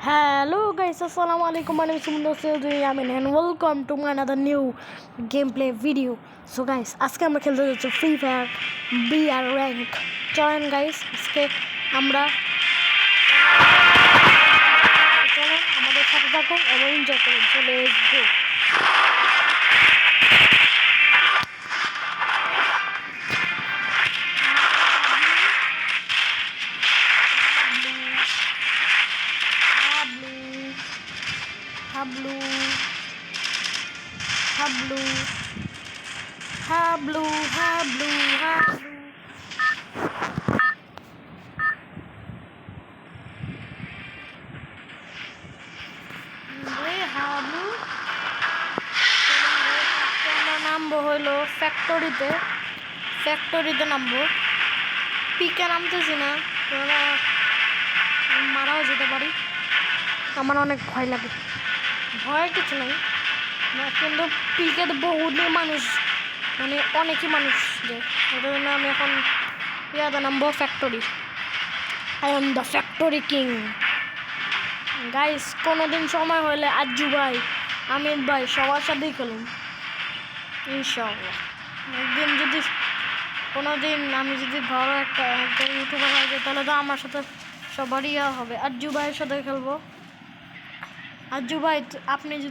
Hello guys, assalamualaikum. My name is Yamin and welcome to my another new gameplay video. So guys, আজকে আমরা খেলতে যাচ্ছি free fire BR rank. চলেন guys, আজকে আমরা চলেন আমাদের সাথে থাকুন এবং এনজয় করুন। So let's go. Hablu. নামবো হইলো ফ্যাক্টরিতে নামবো। পিকে নামতেছি না, মারাও যেতে পারি। আমার অনেক ভয় লাগে। ভয়ের কিছু নাই, কিন্তু পিকে বহুত মানুষ, মানে অনেকই মানুষ যায়। ওটার জন্য আমি এখন ইয়াতে নামবো factory. I am the factory king guys. কোনোদিন সময় হলে আজ্জু ভাই, আমির ভাই সবার সাথেই খেলুন ইনশাআল্লাহ। একদিন যদি কোনোদিন আমি যদি বড় একটা ইউটিউবার হয়ে যাই, তাহলে তো আমার সাথে সবারই হবে। আজ্জু ভাইয়ের সাথে খেলবো। अज्जू भाई, आपने जो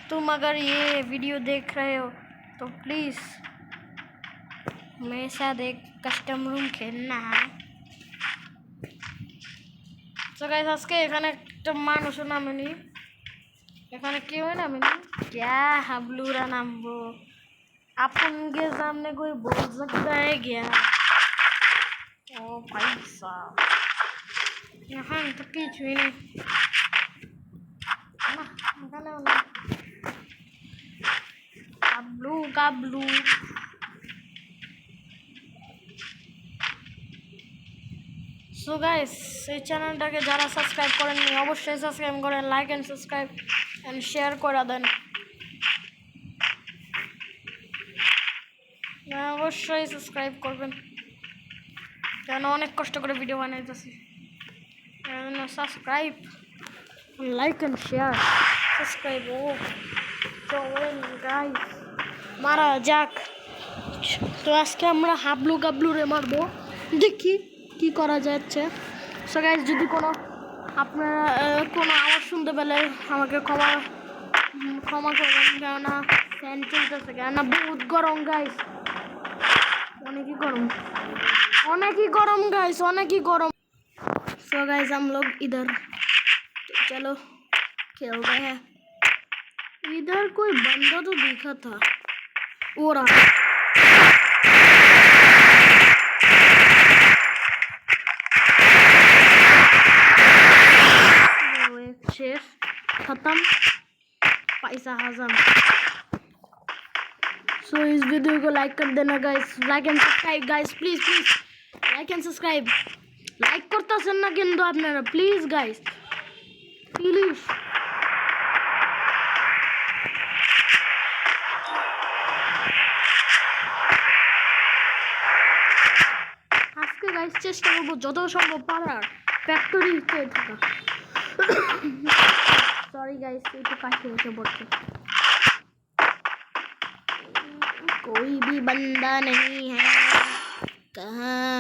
तुम अगर ये वीडियो देख रहे हो तो प्लीज़ मेरे साथ एक कस्टम रूम खेलना है। तो गाइस, আজকে এখানে একটা মানুষ নামেনি, এখানে কেউ নামেনি। क्या হাবলুরা নামবো? अपन के सामने कोई बोल सकता है क्या? ओ भाई साहब, यहाँ तो কিছুই নেই। গাবলু। সো গাইস, এই চ্যানেলটাকে যারা সাবস্ক্রাইব করেননি অবশ্যই সাবস্ক্রাইব করেন, like and subscribe and share করে দেন। অবশ্যই সাবস্ক্রাইব করবেন, কেন অনেক কষ্ট করে ভিডিও বানাইতেছি। Subscribe, like and share, subscribe. ও চলেন গাইস, মারা যাক। তো আজকে আমরা গাবলুরে মারবো, দেখি কি করা যাচ্ছে। সো গাইস, যদি আপনারা কোনো আওয়াজ শুনতে পেলে আমাকে ক্ষমা করবেন, কেননা ফ্যান চলতেছে, কেননা বহুত গরম গাইস, অনেকই গরম। सो गाइस, हम लोग इधर चलो खेलते हैं। इधर कोई बंदा तो दिखा था, वो रहा। शेफ खत्म, पैसा हजम। सो इस वीडियो को लाइक कर देना guys, like and subscribe guys, please like and subscribe. Like করতেছেন না কিন্তু আপনারা, প্লিজ গাইস, প্লিজ। আজকে গাইস চেষ্টা করবো যত সম্ভব পারার ফ্যাক্টরিতে থাকা। সরি গাইস, একটু কাছে এসে পড়ছে। कोई भी बंदा नहीं है, कहाँ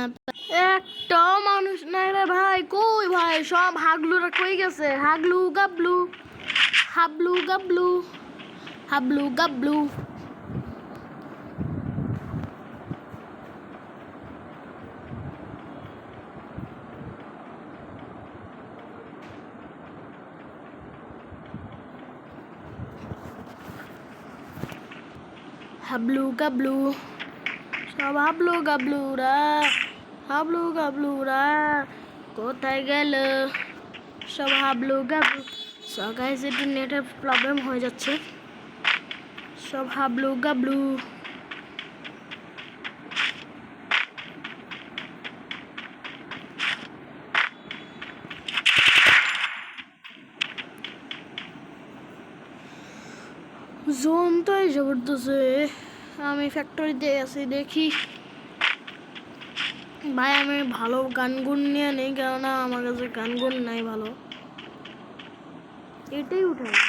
একটা মানুষ নাই রে ভাই। কই ভাই, সব হাগলুরা কই গেছে? হাবলু গাবলু। সব হাবলুরা কোথায় গেল? সব হাবলু। সো গাইস, একটু নেটের প্রবলেম হয়ে যাচ্ছে। সব হাবলু। জোন তো এসে পড়তেছে। আমি ফ্যাক্টরিতে আছি, দেখি ভাই। আমি ভালো গানগুন নিয়ে নেই, কেননা আমার কাছে গানগুন নাই ভালো। এটাই উঠে না।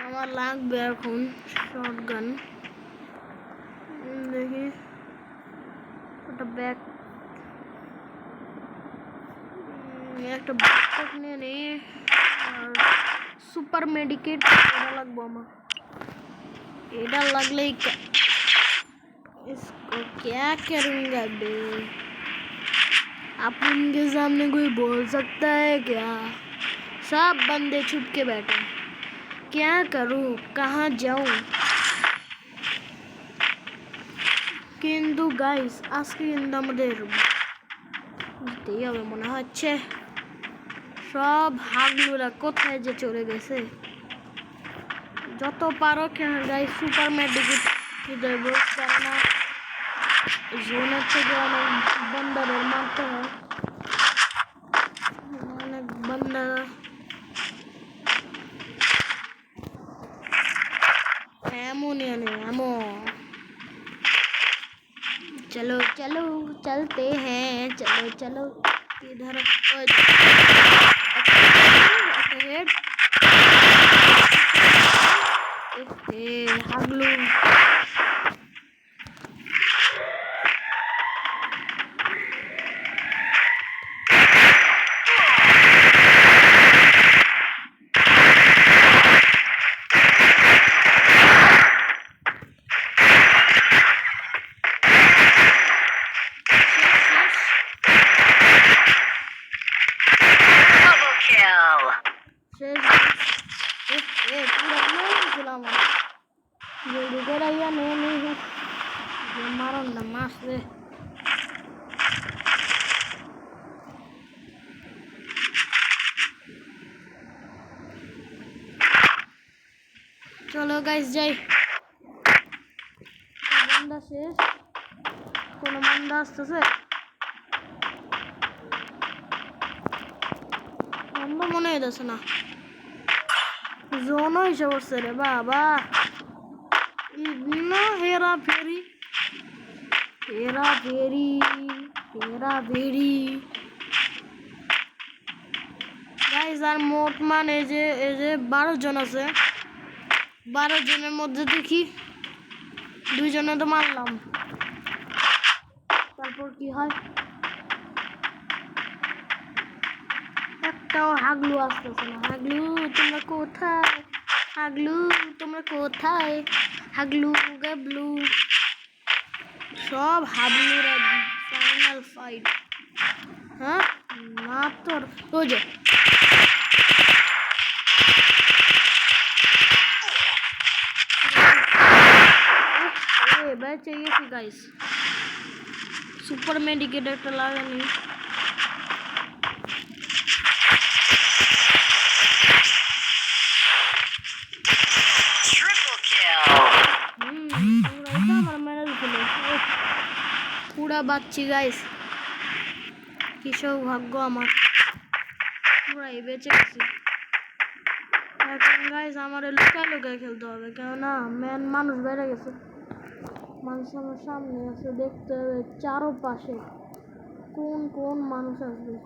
আমার লাগবে এখন শর্ট গান। দেখি ওটা ব্যাগ, একটা ব্যাকপ্যাক নিয়ে নেই আর সুপার মেডিকেট এটা লাগবো আমার। এটা লাগলেই इसको क्या करूँगा बे? आप उनके सामने कोई बोल सकता है क्या? सब बंदे छुप के बैठे, क्या करूँ, कहाँ जाऊँ? কিন্তু গাইস আজকে কিন্তু আমাদের যেতেই হবে মনে হচ্ছে। সব হাগলুরা কোথায় যে চলে গেছে। যত পারো গাইস সুপার মেডিকেট দেবো, কেননা জোনের থেকে অনেক বন্দারের মারতে হয়, অনেক বন্দারা এমনই এমন। चलो चलो चलते हैं, चलो चलो इधर हागलू চলো গাইস যাই। বন্দা শেষ, কোনো বন্দা আসতেছে? বন্দা মনে হইতেছে না, জোনও এসে পড়ছে রে বাবা। হেরা ফেরি হেরা ফেরি হেরা ফেরি গাইস। আর মোট মান এই যে 12 জন আছে, 12 জনের মধ্যে দেখি 2 জনে তো মারলাম, তারপর কি হয়? একটাও হাগলু আসতেছে না। হাগলু তোমরা কোথায়? হাগলু তোমরা কোথায়? হাগলু গাবলু সব হাগলুরা। ফাইনাল ফাইট, হ্যাঁ না তোর ও যে এবার चाहिए थी गाइस सुपर मेडिकेट একটা লাগানি। পুরা বাচ্চি গাইস, কি সৌভাগ্য আমার, পুরাই বেঁচে গেছি। এখন গাইস আমার লুকায় লুকায় খেলতে হবে, কেননা মানুষ বেড়ে গেছে। মানুষ আমার সামনে আছে, দেখতে হবে চারপাশে কোন কোন মানুষ আসবে।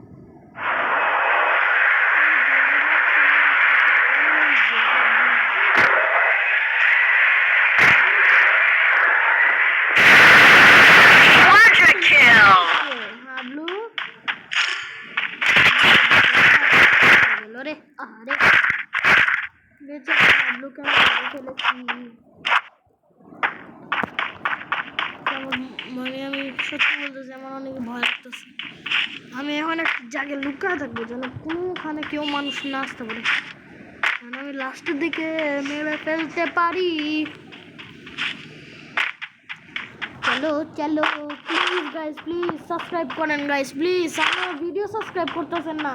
মানে আমি সত্যি বলতেছি আমার অনেক ভয় লাগতেছে। আমি এখন একটা জায়গায় লুকায় থাকবো যেন কোনোখানে কেউ মানুষ না আসতে পারে, কারণ আমি লাস্টের দিকে মেরে ফেলতে পারি। চলো চলো প্লিজ গাইস, প্লিজ সাবস্ক্রাইব করেন গাইস, প্লিজ। আমার ভিডিও সাবস্ক্রাইব করতেছেন না,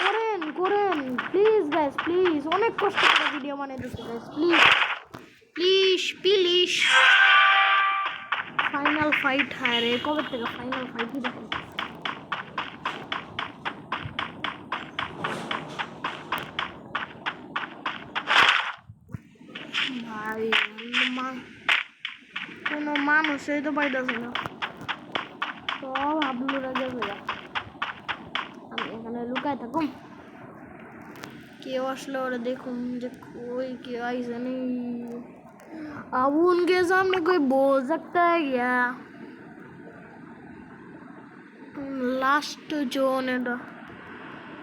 করেন করেন প্লিজ গাইস, প্লিজ। অনেক কষ্ট করে ভিডিও বানাইতেছি guys, please please please. Final fight, হ্যাঁ রে কবে থেকে ফাইনাল ফাইটই দেখো। ভাই কোনো মানুষই তো পাইতেছে না, সব হাবলুরা গেছে। আমি এখানে লুকায় থাকুম, কেউ আসলে ওরা देखूं যে कोई क्या ऐसा नहीं अब उनके सामने कोई बोल सकता है क्या लास्ट जोन এটা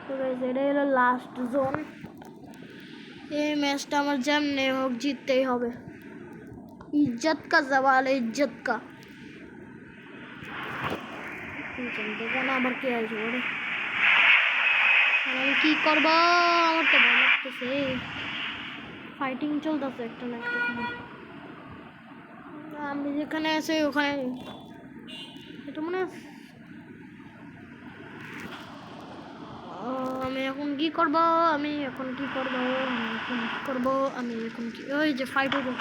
তো गाइस এটা হলো লাস্ট জোন এই ম্যাচটা আমার যেমনি হোক জিততেই হবে इज्जत का सवाल है इज्जत का দেখেন আবার কে আসবে ওরে আমি কি করব আমার তো ভয় লাগতেছে ফাইটিং চলতেছে একটা না একটা আমি যেখানে আছি ওখানে এটা মনে আমি এখন কি করব আমি এখন কি করব ওই যে ফাইট হবে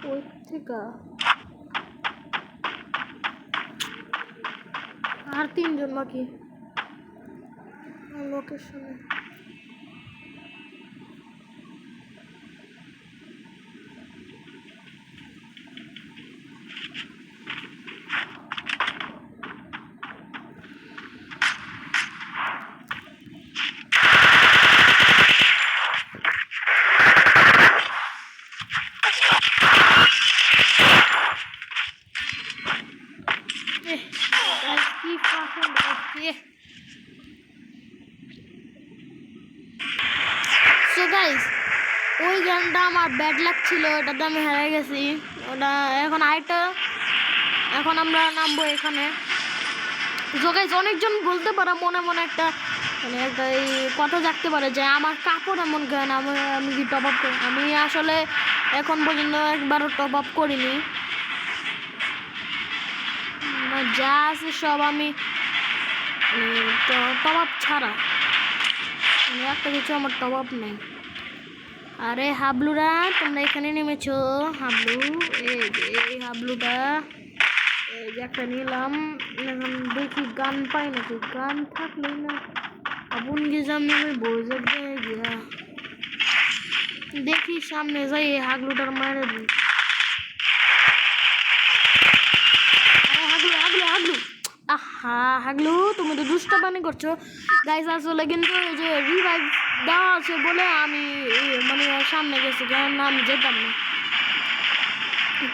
ওই থেকে আর তিনজন বাকি লোকেশনে সো গাইস ওই গানটা আমার ব্যাড লাক ছিল ওটাতে আমি হেরে গেছি ওটা এখন আরেকটা এখন আমরা নামবো এখানে সো গাইস অনেকজন বলতে পারে মনে মনে একটা মানে একটা এই কথা জাগতে পারে যে আমার কাপড় এমন গান আমি কি টপ আপ করি আমি আসলে এখন পর্যন্ত একবারও টপ আপ করিনি যা আছে সব আমি টপ আপ ছাড়া একটা কিছু আমার টপ আপ নেই আরে হাবলুরা তোমরা এখানে নেমেছো হাবলু এই হাবলুটা এই যে একটা নিলাম এখন দেখি গান পাই নাকি গান থাকলেই না আপন সামনে আমি বসে গিয়া দেখি সামনে যাই এই হাগলুটার মারে দিই হাগলু আহা হাগলু তুমি তো দুষ্টামি করছো গাইস আসলে কিন্তু এই যে রিভাইভ দেওয়া আছে বলে আমি মানে সামনে গেছি কেন আমি যেতাম না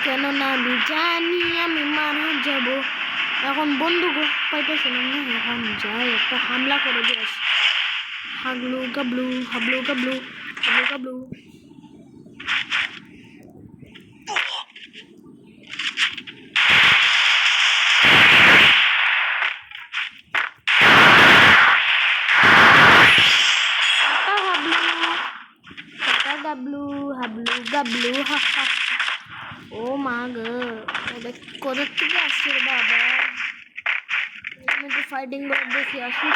কেননা আমি জানি আমি মারা যাব এখন বন্দুক পাইতেছি না এখন যাই একটা হামলা করে দিয়ে আসি হাগলু গাবলু হাবলু গাবলু হাবলু গাবলু গাবলু হা হা ও মা গো এটা কোথা থেকে আসছে রে বাবা আমি তো ফাইটিং করে দেখি আসি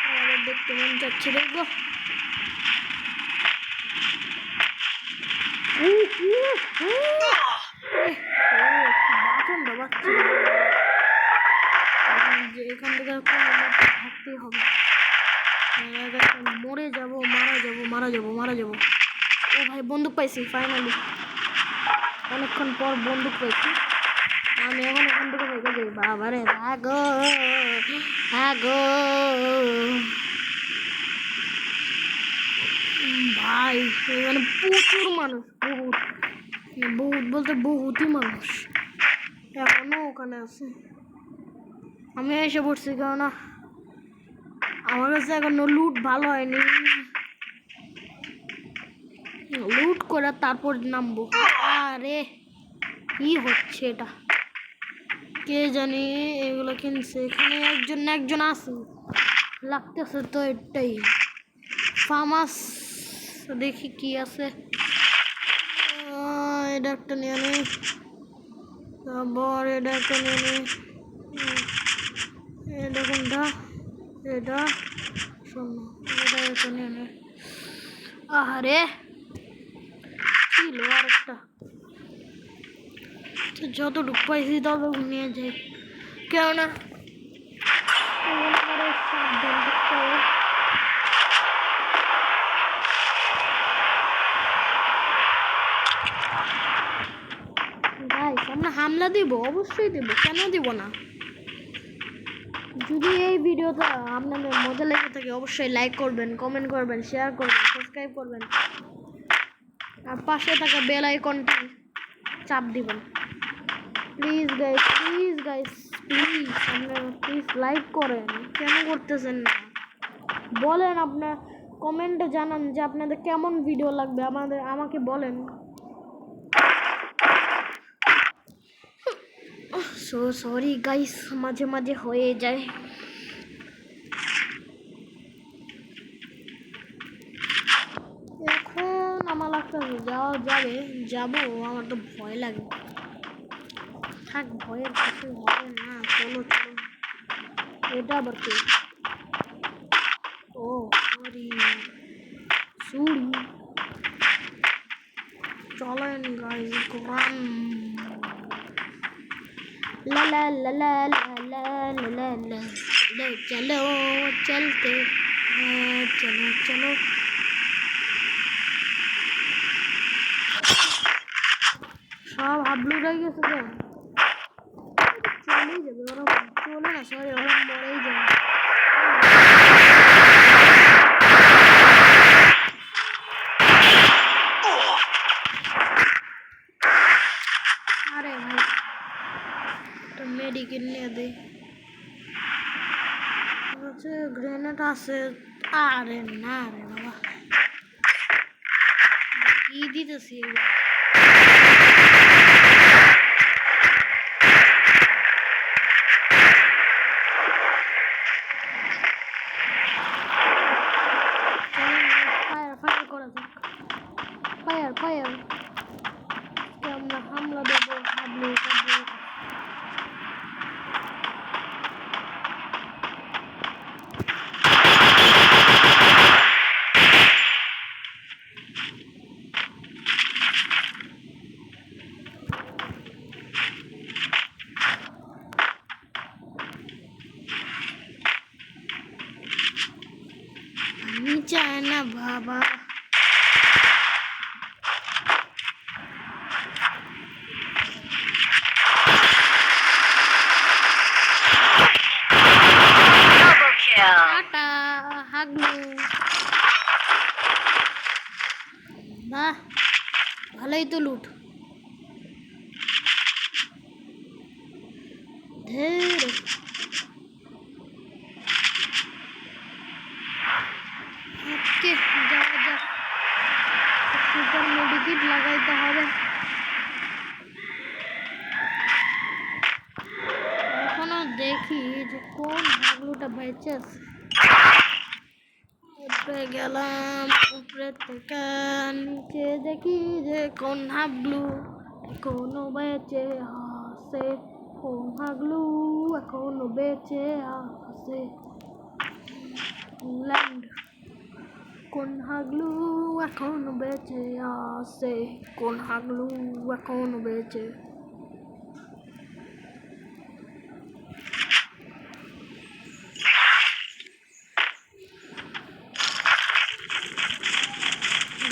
আমাদের দেখতে মন যাচ্ছে রে গো এখান থেকে থাকতেই হবে মরে যাবো মারা যাবো ও ভাই বন্দুক পাইছি ফাইনালি অনেকক্ষণ পর বন্দুক পাইছি আমি এখন এখান থেকে ভেঙে যাই বাবারে আগো ভাই এখানে প্রচুর মানুষ বহুত বলতে বহুতই মানুষ এখনো ওখানে আছে আমি এসে পড়ছি কেননা আমার কাছে এখনো লুট ভালো হয়নি লুট করে তারপর নামবো আরে কি হচ্ছে এটা কে জানি এগুলো কিনছে এখানে একজন আছে লাগতেছে তো এটাই ফার্মাস দেখি কি আছে এটা একটা নিয়ে নি তারপর এটা একটা নিয়ে নি এটা কোনটা এটা শোনো এটা একটা নিয়ে নি আরে ছিল আর একটা যতটুকু পাইছি ততটুকু নিয়ে যাই কেননা সাবধান থাকতে হবে গাইস আমরা হামলা দেব, অবশ্যই দেব, কেন দেব না। যদি এই ভিডিওটা আপনাদের মজা লেগে থাকে অবশ্যই লাইক করবেন, কমেন্ট করবেন, শেয়ার করবেন, সাবস্ক্রাইব করবেন আর পাশে থাকা বেল আইকনটি চাপ দিবেন। প্লিজ গাইস প্লিজ আপনারা প্লিজ লাইক করেন, কেন করতেছেন না বলেন। আপনার কমেন্টে জানান যে আপনাদের কেমন ভিডিও লাগবে, আমাকে বলেন। সো সরি গাইস, মাঝে মাঝে হয়ে যায়। এখন আমার লাগতেছে যাবো, আমার তো ভয় লাগে। থাক, ভয়ের কিছু হবে না, চলো। এটা আবার কি? ও সরি, চলেন গাইস কোরআন। লা লা লা লা লা লা লা লা, চলো চলতে চলো। সব হাবলুরাই গেছে তো, চলেই যাবে ওরা, চলে না, সরি ওরা মরেই যাবে। আরে ভাই একটা মেডিকেল নিয়ে দে, গ্রেনেড আছে। আরে না রে বাবা, কি দিতেছি ফায়ার আমরা হামলা দেবো। হাবলু আমি চাই না বাবা। বাহ, ভালোই তো লুট। সুপার মেডিকেট লাগাইতে হবে। এখনো দেখি যে কোন হাগলুটা বেঁচে আছে। উপরে গেলাম, উপরে থেকে নিচে দেখি যে কোন হাগলু এখনো বেঁচে আছে। কোন হাগলু এখনো বেঁচে আছে? ইংল্যান্ড। কোন হাগলু এখনো বেঁচে আছে? কোন হাগলু এখনো বেঁচে?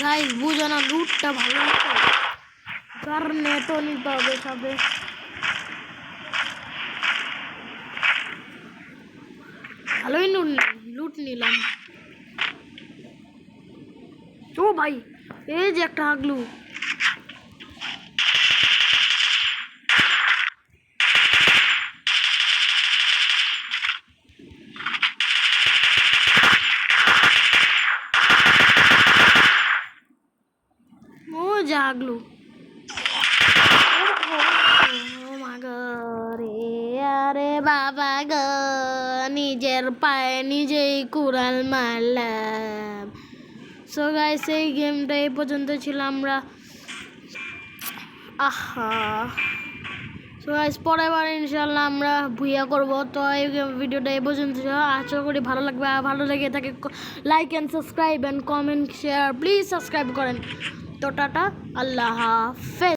গাইস বুঝো না, লুটটা ভালো নিতে হবে, কার নেটও নিতে হবে সাথে। ভালোই লুট নিলাম। ও ভাই, এই যে একটা হাগলু। ও যে হাগলু, আরে বাবা গো, নিজের পায়ে নিজেই কুড়াল মারলাম। সো গাইস এই গেমটা এই পর্যন্ত ছিল। আমরা সো গাইস পরের বার ইনশাল্লাহ আমরা ভুইয়া করবো। তো এই ভিডিওটা এই পর্যন্ত ছিল, আশা করি ভালো লাগবে। আর ভালো লেগে থাকে like and subscribe and comment share, please subscribe করেন। তো টাটা, আল্লাহ হাফেজ।